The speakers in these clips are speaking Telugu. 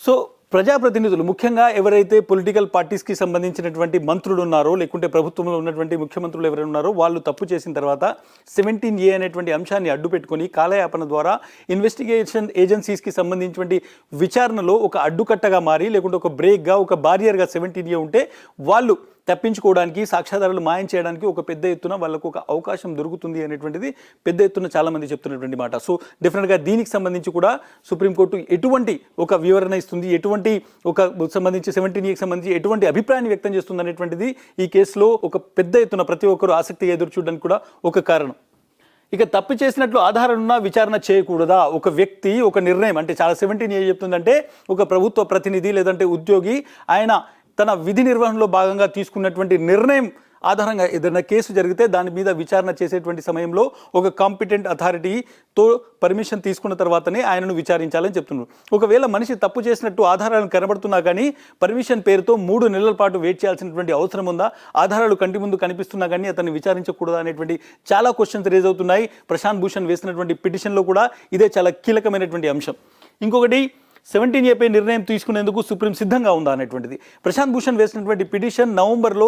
సో ప్రజాప్రతినిధులు ముఖ్యంగా ఎవరైతే పొలిటికల్ పార్టీస్కి సంబంధించినటువంటి మంత్రులు ఉన్నారో లేకుంటే ప్రభుత్వంలో ఉన్నటువంటి ముఖ్యమంత్రులు ఎవరైనా ఉన్నారో వాళ్ళు తప్పు చేసిన తర్వాత 17A అనేటువంటి అంశాన్ని అడ్డు పెట్టుకొని కాలయాపన ద్వారా ఇన్వెస్టిగేషన్ ఏజెన్సీస్కి సంబంధించినటువంటి విచారణలో ఒక అడ్డుకట్టగా మారి లేకుంటే ఒక బ్రేక్గా ఒక బారియర్గా 17A ఉంటే వాళ్ళు తప్పించుకోవడానికి సాక్ష్యాధారాలు మాయం చేయడానికి ఒక పెద్ద ఎత్తున వాళ్ళకు ఒక అవకాశం దొరుకుతుంది అనేటువంటిది పెద్ద ఎత్తున చాలామంది చెప్తున్నటువంటి మాట. సో డెఫినెట్గా దీనికి సంబంధించి కూడా సుప్రీంకోర్టు ఎటువంటి ఒక వివరణ ఇస్తుంది, ఎటువంటి ఒక సంబంధించి 17Aకి సంబంధించి ఎటువంటి అభిప్రాయాన్ని వ్యక్తం చేస్తుంది అనేటువంటిది ఈ కేసులో ఒక పెద్ద ఎత్తున ప్రతి ఒక్కరు ఆసక్తిగా ఎదురు చూడడానికి కూడా ఒక కారణం. ఇక తప్పు చేసినట్లు ఆధారాలున్నా విచారణ చేయకూడదా? ఒక వ్యక్తి ఒక నిర్ణయం అంటే చాలా 17A చెప్తుందంటే ఒక ప్రభుత్వ ప్రతినిధి లేదంటే ఉద్యోగి ఆయన తన విధి నిర్వహణలో భాగంగా తీసుకున్నటువంటి నిర్ణయం ఆధారంగా ఏదైనా కేసు జరిగితే దాని మీద విచారణ చేసేటువంటి సమయంలో ఒక కాంపిటెంట్ అథారిటీతో పర్మిషన్ తీసుకున్న తర్వాతనే ఆయనను విచారించాలని చెప్తున్నారు. ఒకవేళ మనిషి తప్పు చేసినట్టు ఆధారాలు కనబడుతున్నా కానీ పర్మిషన్ పేరుతో 3 నెలల పాటు వెయిట్ చేయాల్సినటువంటి అవసరం ఉందా? ఆధారాలు కంటి ముందు కనిపిస్తున్నా కానీ అతన్ని విచారించకూడదా అనేటువంటి చాలా క్వశ్చన్స్ రేజ్ అవుతున్నాయి. ప్రశాంత్ భూషణ్ వేసినటువంటి పిటిషన్లో కూడా ఇదే చాలా కీలకమైనటువంటి అంశం. ఇంకొకటి 17A నిర్ణయం తీసుకునేందుకు సుప్రీం సిద్ధంగా ఉందా అనేటువంటిది. ప్రశాంత్ భూషణ్ వేసినటువంటి పిటిషన్ నవంబర్లో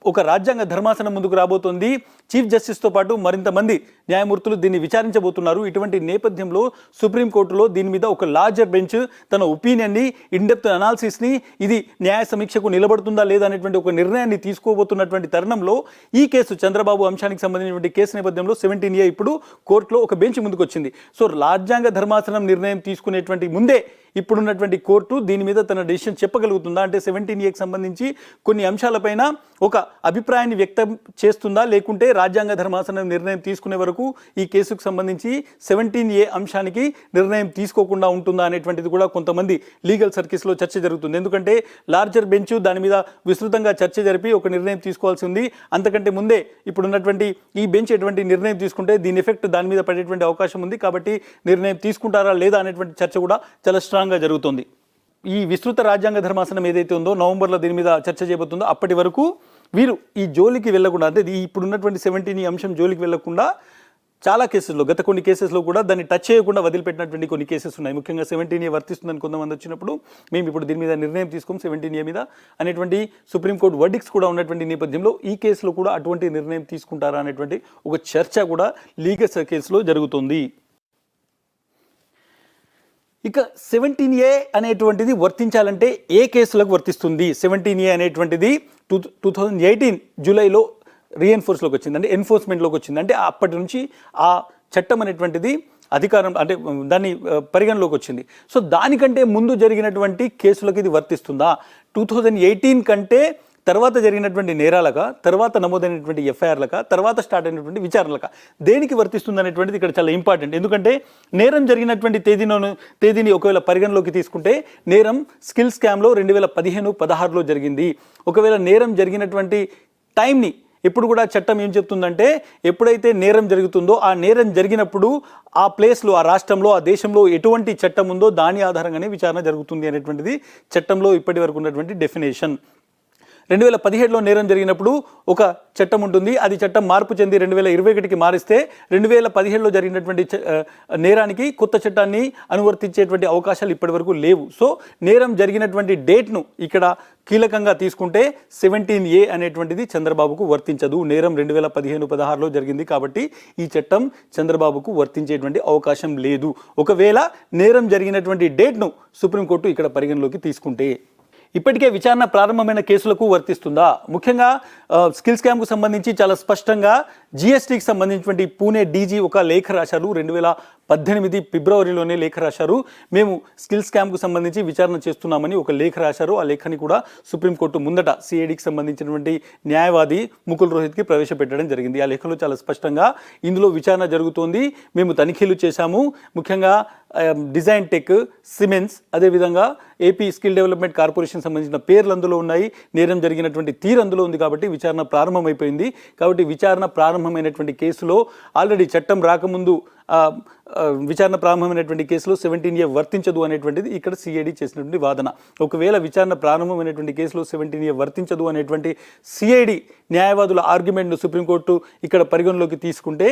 ఒక రాజ్యాంగ ధర్మాసనం ముందుకు రాబోతోంది. చీఫ్ జస్టిస్తో పాటు మరింత మంది న్యాయమూర్తులు దీన్ని విచారించబోతున్నారు. ఇటువంటి నేపథ్యంలో సుప్రీంకోర్టులో దీని మీద ఒక లార్జర్ బెంచ్ తన ఒపీనియన్ని ఇన్డెప్త్ అనాలిసిస్ని ఇది న్యాయ సమీక్షకు నిలబడుతుందా లేదా అనేటువంటి ఒక నిర్ణయాన్ని తీసుకోబోతున్నటువంటి తరుణంలో ఈ కేసు చంద్రబాబు అంశానికి సంబంధించినటువంటి కేసు నేపథ్యంలో 17A ఇప్పుడు కోర్టులో ఒక బెంచ్ ముందుకు వచ్చింది. సో రాజ్యాంగ ధర్మాసనం నిర్ణయం తీసుకునేటువంటి ముందే ఇప్పుడున్నటువంటి కోర్టు దీని మీద తన డెసిషన్ చెప్పగలుగుతుందా? అంటే 17Aకి సంబంధించి కొన్ని అంశాలపైన ఒక అభిప్రాయాన్ని వ్యక్తం చేస్తుందా, లేకుంటే రాజ్యాంగ ధర్మాసనం నిర్ణయం తీసుకునే వరకు ఈ కేసుకు సంబంధించి 17A అంశానికి నిర్ణయం తీసుకోకుండా ఉంటుందా అనేటువంటిది కూడా కొంతమంది లీగల్ సర్కిల్స్లో చర్చ జరుగుతుంది. ఎందుకంటే లార్జర్ బెంచ్ దాని మీద విస్తృతంగా చర్చ జరిపి ఒక నిర్ణయం తీసుకోవాల్సి ఉంది. అంతకంటే ముందే ఇప్పుడున్నటువంటి ఈ బెంచ్ ఎటువంటి నిర్ణయం తీసుకుంటే దీని ఎఫెక్ట్ దాని మీద పడేటువంటి అవకాశం ఉంది. కాబట్టి నిర్ణయం తీసుకుంటారా లేదా అనేటువంటి చర్చ కూడా చాలా స్ట్రాంగ్గా జరుగుతుంది. ఈ విస్తృత రాజ్యాంగ ధర్మాసనం ఏదైతే ఉందో నవంబర్లో దీని మీద చర్చ చేయబోతుందో అప్పటి వరకు వీరు ఈ జోలికి వెళ్లకుండా అంటే ఇప్పుడున్నటువంటి 17A అంశం జోలికి వెళ్లకుండా చాలా కేసెస్లో గత కొన్ని కేసెస్లో కూడా దాన్ని టచ్ చేయకుండా వదిలిపెట్టినటువంటి కొన్ని కేసెస్ ఉన్నాయి. ముఖ్యంగా 17A వర్తిస్తుందని కొంతమంది వచ్చినప్పుడు మేము ఇప్పుడు దీని మీద నిర్ణయం తీసుకోం 17A మీద అనేటువంటి సుప్రీంకోర్టు వర్డిక్ట్స్ కూడా ఉన్నటువంటి నేపథ్యంలో ఈ కేసులో కూడా అటువంటి నిర్ణయం తీసుకుంటారా అనేటువంటి ఒక చర్చ కూడా లీగల్ సర్కిల్స్లో జరుగుతుంది. ఇక 17A అనేటువంటిది వర్తించాలంటే ఏ కేసులకు వర్తిస్తుంది? 17A అనేటువంటిది 2018 జూలైలో రీఎన్ఫోర్స్లోకి వచ్చింది, అంటే ఎన్ఫోర్స్మెంట్లోకి వచ్చింది. అంటే అప్పటి నుంచి ఆ చట్టం అనేటువంటిది అధికారం అంటే దాన్ని పరిగణలోకి వచ్చింది. సో దానికంటే ముందు జరిగినటువంటి కేసులకు ఇది వర్తిస్తుందా? 2018 కంటే తర్వాత జరిగినటువంటి నేరాలక, తర్వాత నమోదైనటువంటి ఎఫ్ఐఆర్లక, తర్వాత స్టార్ట్ అయినటువంటి విచారణలక దేనికి వర్తిస్తుంది అనేటువంటిది ఇక్కడ చాలా ఇంపార్టెంట్. ఎందుకంటే నేరం జరిగినటువంటి తేదీని ఒకవేళ పరిగణలోకి తీసుకుంటే నేరం స్కిల్ స్కామ్లో 2015-16లో జరిగింది. ఒకవేళ నేరం జరిగినటువంటి టైంని ఎప్పుడు కూడా చట్టం ఏం చెప్తుందంటే ఎప్పుడైతే నేరం జరుగుతుందో ఆ నేరం జరిగినప్పుడు ఆ ప్లేస్లో, ఆ రాష్ట్రంలో, ఆ దేశంలో ఎటువంటి చట్టం ఉందో దాని ఆధారంగానే విచారణ జరుగుతుంది అనేటువంటిది చట్టంలో ఇప్పటి వరకు ఉన్నటువంటి డెఫినేషన్. 2017లో నేరం జరిగినప్పుడు ఒక చట్టం ఉంటుంది, అది చట్టం మార్పు చెంది 2021కి మారిస్తే 2017లో జరిగినటువంటి నేరానికి కొత్త చట్టాన్ని అనువర్తించేటువంటి అవకాశాలు ఇప్పటి వరకు లేవు. సో నేరం జరిగినటువంటి డేట్ను ఇక్కడ కీలకంగా తీసుకుంటే 17A అనేటువంటిది చంద్రబాబుకు వర్తించదు. నేరం 2015-16లో జరిగింది కాబట్టి ఈ చట్టం చంద్రబాబుకు వర్తించేటువంటి అవకాశం లేదు. ఒకవేళ నేరం జరిగినటువంటి డేట్ను సుప్రీంకోర్టు ఇక్కడ పరిగణలోకి తీసుకుంటే ఇప్పటికే విచారణ ప్రారంభమైన కేసులకు వర్తిస్తుందా? ముఖ్యంగా స్కిల్ స్కామ్కు సంబంధించి చాలా స్పష్టంగా జిఎస్టీకి సంబంధించినటువంటి పూణే డీజీ ఒక లేఖ రాశారు. 2018 ఫిబ్రవరిలోనే లేఖ రాశారు. మేము స్కిల్ స్కామ్కు సంబంధించి విచారణ చేస్తున్నామని ఒక లేఖ రాశారు. ఆ లేఖని కూడా సుప్రీంకోర్టు ముందట సిఐడికి సంబంధించినటువంటి న్యాయవాది ముకుల్ రోహిత్కి ప్రవేశపెట్టడం జరిగింది. ఆ లేఖలో చాలా స్పష్టంగా ఇందులో విచారణ జరుగుతోంది, మేము తనిఖీలు చేశాము, ముఖ్యంగా డిజైన్ టెక్, సిమెన్స్, అదేవిధంగా ఏపీ స్కిల్ డెవలప్మెంట్ కార్పొరేషన్ సంబంధించిన పేర్లు అందులో ఉన్నాయి, నేరం జరిగినటువంటి తీరు అందులో ఉంది కాబట్టి విచారణ ప్రారంభమైపోయింది. కాబట్టి విచారణ ప్రారంభమైనటువంటి కేసులో ఆల్రెడీ చట్టం రాకముందు విచారణ ప్రారంభమైనటువంటి కేసులో 17A వర్తించదు అనేటువంటిది ఇక్కడ సిఐడి చేసినటువంటి వాదన. ఒకవేళ విచారణ ప్రారంభమైనటువంటి కేసులో 17A వర్తించదు అనేటువంటి సిఐడి న్యాయవాదుల ఆర్గ్యుమెంట్ను సుప్రీంకోర్టు ఇక్కడ పరిగణలోకి తీసుకుంటే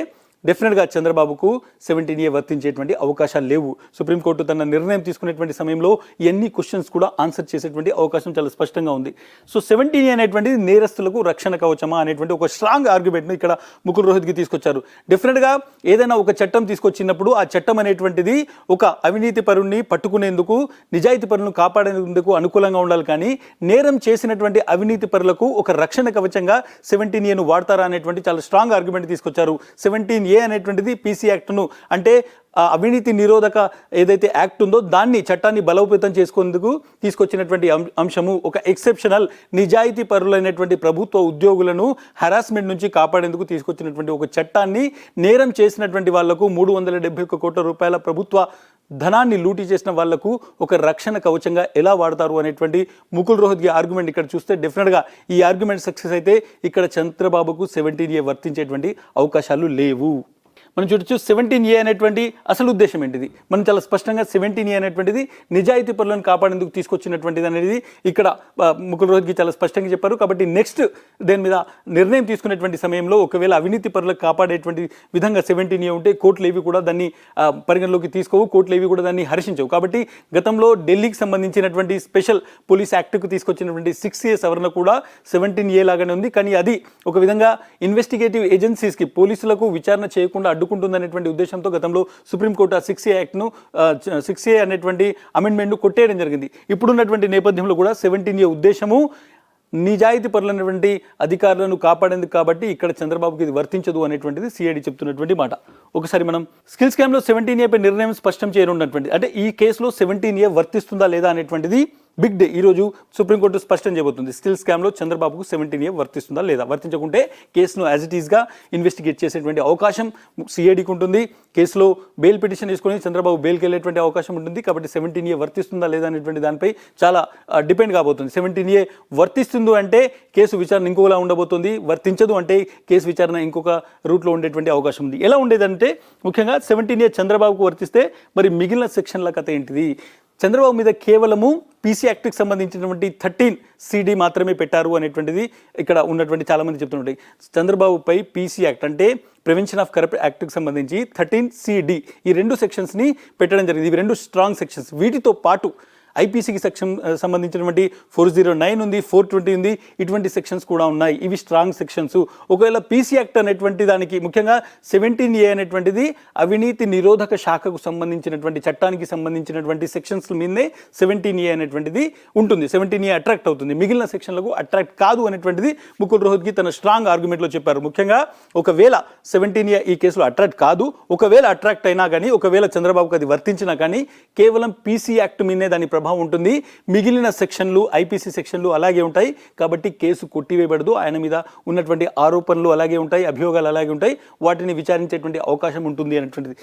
డెఫినెట్గా చంద్రబాబుకు 17A వర్తించేటువంటి అవకాశాలు లేవు. సుప్రీంకోర్టు తన నిర్ణయం తీసుకునేటువంటి సమయంలో ఎన్ని క్వశ్చన్స్ కూడా ఆన్సర్ చేసేటువంటి అవకాశం చాలా స్పష్టంగా ఉంది. సో 17A అనేటువంటిది నేరస్తులకు రక్షణ కవచమా అనేటువంటి ఒక స్ట్రాంగ్ ఆర్గ్యుమెంట్ను ఇక్కడ ముకుల్ రోహిత్కి తీసుకొచ్చారు. డెఫినెట్గా ఏదైనా ఒక చట్టం తీసుకొచ్చినప్పుడు ఆ చట్టం అనేటువంటిది ఒక అవినీతి పరుణ్ణి పట్టుకునేందుకు, నిజాయితీ పరులను కాపాడేందుకు అనుకూలంగా ఉండాలి. కానీ నేరం చేసినటువంటి అవినీతి పరులకు ఒక రక్షణ కవచంగా 17Aను వాడతారా అనేటువంటి చాలా స్ట్రాంగ్ ఆర్గ్యుమెంట్ తీసుకొచ్చారు. 17A అనేటువంటిది పీసీ యాక్ట్ను, అంటే అవినీతి నిరోధక ఏదైతే యాక్ట్ ఉందో దాన్ని, చట్టాన్ని బలోపేతం చేసుకునేందుకు తీసుకొచ్చినటువంటి అంశము. ఒక ఎక్సెప్షనల్ నిజాయితీ పరులైనటువంటి ప్రభుత్వ ఉద్యోగులను హరాస్మెంట్ నుంచి కాపాడేందుకు తీసుకొచ్చినటువంటి ఒక చట్టాన్ని నేరం చేసినటువంటి వాళ్లకు 371 కోట్ల రూపాయల ప్రభుత్వ ధనాన్ని లూటీ చేసిన వాళ్లకు ఒక రక్షణ కవచంగా ఎలా వాడతారు అనేటువంటి ముకుల్ రోహిత్కి ఆర్గ్యుమెంట్ ఇక్కడ చూస్తే డెఫినెట్గా ఈ ఆర్గ్యుమెంట్ సక్సెస్ అయితే ఇక్కడ చంద్రబాబుకు 17A వర్తించేటువంటి అవకాశాలు లేవు. మనం చూడొచ్చు 17A అనేటువంటి అసలు ఉద్దేశం ఏంటిది, మనం చాలా స్పష్టంగా 17A అనేటువంటిది నిజాయితీ పరులను కాపాడేందుకు తీసుకొచ్చినటువంటిది అనేది ఇక్కడ ముకుల్ రోహిత్కి చాలా స్పష్టంగా చెప్పారు. కాబట్టి నెక్స్ట్ దేని మీద నిర్ణయం తీసుకునేటువంటి సమయంలో ఒకవేళ అవినీతి పరులకు కాపాడేటువంటి విధంగా 17A ఉంటే కోర్టులు ఏవి కూడా దాన్ని పరిగణలోకి తీసుకోవు, కోర్టులు ఏవి కూడా దాన్ని హర్షించవు. కాబట్టి గతంలో ఢిల్లీకి సంబంధించినటువంటి స్పెషల్ పోలీస్ యాక్ట్కు తీసుకొచ్చినటువంటి 6A సవరణ కూడా 17A లాగానే ఉంది. కానీ అది ఒక విధంగా ఇన్వెస్టిగేటివ్ ఏజెన్సీస్కి, పోలీసులకు విచారణ చేయకుండా అడ్డుకుంటుందనేటువంటి ఉద్దేశంతో గతంలో సుప్రీంకోర్టు ఆ 6A యాక్ట్ను 6A అనేటువంటి అమెండ్మెంట్ను కొట్టేయడం జరిగింది. ఇప్పుడున్నటువంటి నేపథ్యంలో కూడా 17A ఉద్దేశము నిజాయితీ పరులైనటువంటి అధికారులను కాపాడేందుకు. కాబట్టి ఇక్కడ చంద్రబాబుకి ఇది వర్తించదు అనేటువంటిది సిఐడి చెప్తున్నటువంటి మాట. ఒకసారి మనం స్కిల్ స్కామ్లో 17A పై నిర్ణయం స్పష్టం చేయనున్నటువంటి, అంటే ఈ కేసులో 17A వర్తిస్తుందా లేదా అనేటువంటిది బిగ్ డే. ఈరోజు సుప్రీంకోర్టు స్పష్టం చేయబోతుంది. స్కిల్ స్కామ్లో చంద్రబాబుకు 17A వర్తిస్తుందా లేదా, వర్తించకుంటే కేసును యాజ్ ఇట్ ఈస్గా ఇన్వెస్టిగేట్ చేసేటువంటి అవకాశం సిఐడికి ఉంటుంది. కేసులో బెయిల్ పిటిషన్ తీసుకొని చంద్రబాబు బెయిల్కి వెళ్ళేటువంటి అవకాశం ఉంటుంది. కాబట్టి 17A వర్తిస్తుందా లేదా అనేటువంటి దానిపై చాలా డిపెండ్ కాబోతుంది. 17A వర్తిస్తుంది అంటే కేసు విచారణ ఇంకోలా ఉండబోతుంది, వర్తించదు అంటే కేసు విచారణ ఇంకొక రూట్లో ఉండేటువంటి అవకాశం ఉంది. ఎలా ఉండేదంటే ముఖ్యంగా 17A చంద్రబాబుకు వర్తిస్తే మరి మిగిలిన సెక్షన్ల కథ ఏంటిది? చంద్రబాబు మీద కేవలము పీసీ యాక్ట్కి సంబంధించినటువంటి 13CD మాత్రమే పెట్టారు అనేటువంటిది ఇక్కడ ఉన్నటువంటి చాలామంది చెప్తుంటాయి. చంద్రబాబుపై పీసీ యాక్ట్ అంటే ప్రివెన్షన్ ఆఫ్ కరప్ట్ యాక్ట్కి సంబంధించి 13CD ఈ 2 సెక్షన్స్ని పెట్టడం జరిగింది. ఇవి 2 స్ట్రాంగ్ సెక్షన్స్. వీటితో పాటు ఐపీసీకి సెక్షన్ సంబంధించినటువంటి 409 ఉంది, 420 ఉంది, ఇటువంటి సెక్షన్స్ కూడా ఉన్నాయి. ఇవి స్ట్రాంగ్ సెక్షన్స్. ఒకవేళ పీసీ యాక్ట్ అనేటువంటి దానికి ముఖ్యంగా 17A అనేటువంటిది అవినీతి నిరోధక శాఖకు సంబంధించినటువంటి చట్టానికి సంబంధించినటువంటి సెక్షన్స్ మీదనే 17A అనేటువంటిది ఉంటుంది. 17A అట్రాక్ట్ అవుతుంది, మిగిలిన సెక్షన్లకు అట్రాక్ట్ కాదు అనేటువంటిది ముకుల్ రోహిత్కి తన స్ట్రాంగ్ ఆర్గ్యుమెంట్లో చెప్పారు. ముఖ్యంగా ఒకవేళ 17A ఈ కేసులో అట్రాక్ట్ కాదు, ఒకవేళ అట్రాక్ట్ అయినా కానీ, ఒకవేళ చంద్రబాబుకు అది వర్తించినా కానీ కేవలం పీసీ యాక్ట్ మీదనే దాని ప్రభావం ఉంటుంది. మిగిలిన సెక్షన్లు, ఐపీసీ సెక్షన్లు అలాగే ఉంటాయి. కాబట్టి కేసు కొట్టివేయబడదు. ఆయన మీద ఉన్నటువంటి ఆరోపణలు అలాగే ఉంటాయి, అభియోగాలు అలాగే ఉంటాయి. వాటిని విచారించేటువంటి అవకాశం ఉంటుంది అనేటువంటిది